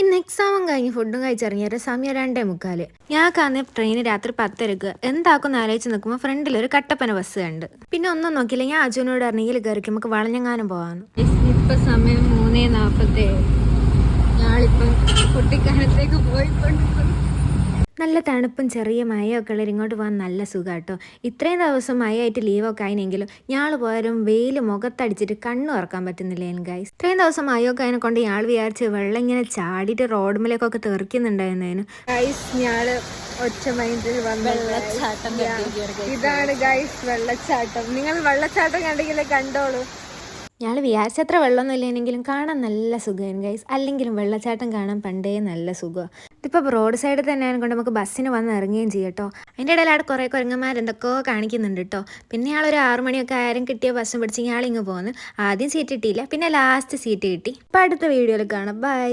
ഇന്ന് എക്സാമും കഴിഞ്ഞ് ഫുഡും കഴിച്ചിറങ്ങിയ സമയം 2:45. ഞാൻ കാണുന്ന ട്രെയിൻ രാത്രി 10:30. എന്താക്കുമെന്ന് ആലോചിച്ച് നിൽക്കുമ്പോൾ ഫ്രണ്ടിൽ ഒരു കട്ടപ്പന ബസ് കണ്ട്. പിന്നെ ഒന്നും നോക്കിയില്ല, ഞാൻ അജുനോട് പറഞ്ഞെങ്കിൽ കയറിക്ക് നമുക്ക് വളഞ്ഞെങ്ങാനും പോകാമെന്ന്. ഇപ്പം സമയം 3:47. ഞാളിപ്പം കുട്ടിക്കാലത്തേക്ക് പോയിക്കൊണ്ടിരിക്കുന്നു. നല്ല തണുപ്പും ചെറിയ മഴയൊക്കെ ഉള്ളവർ ഇങ്ങോട്ട് പോകാൻ നല്ല സുഖം കേട്ടോ. ഇത്രയും ദിവസം മഴയായിട്ട് ലീവൊക്കെ ആയിനെങ്കിലും ഞാൾ പോയാലും വെയിൽ മുഖത്തടിച്ചിട്ട് കണ്ണു തുറക്കാൻ പറ്റുന്നില്ല ഗൈസ്. ഇത്രയും ദിവസം മഴയൊക്കെ അതിനെ കൊണ്ട് ഞാൾ വിചാരിച്ച് വെള്ളം ഇങ്ങനെ ചാടിയിട്ട് റോഡുമ്മലേക്കൊക്കെ തെറിക്കുന്നുണ്ടായിരുന്നു ഗൈസ്. ഞാള് ഒറ്റ മൈൻഡിൽ വെള്ളച്ചാട്ടം. ഇതാണ് ഗൈസ് വെള്ളച്ചാട്ടം. നിങ്ങൾ വെള്ളച്ചാട്ടം കണ്ടെങ്കിൽ കണ്ടോളൂ. ഞങ്ങൾ വിചാരിച്ചത്ര വെള്ളമൊന്നും ഇല്ലെങ്കിലും കാണാൻ നല്ല സുഖമാണ് ഗൈസ്. അല്ലെങ്കിലും വെള്ളച്ചാട്ടം കാണാൻ പണ്ടേ നല്ല സുഖമാണ്. ഇതിപ്പോൾ റോഡ് സൈഡിൽ തന്നെ കൊണ്ട് നമുക്ക് ബസ്സിന് വന്ന് ഇറങ്ങുകയും ചെയ്യും കേട്ടോ. അതിൻ്റെ ഇടയിൽ അവിടെ കുറേ കുരങ്ങന്മാരെന്തൊക്കെയോ കാണിക്കുന്നുണ്ട് കേട്ടോ. പിന്നെ ഞങ്ങളൊരു 6 മണിയൊക്കെ ആരും കിട്ടിയ ബസ്സും പിടിച്ച് ഞാളിങ്ങ് പോന്ന്. ആദ്യം സീറ്റ് കിട്ടിയില്ല, പിന്നെ ലാസ്റ്റ് സീറ്റ് കിട്ടി. അപ്പോൾ അടുത്ത വീഡിയോയിൽ കാണാം. ബൈ.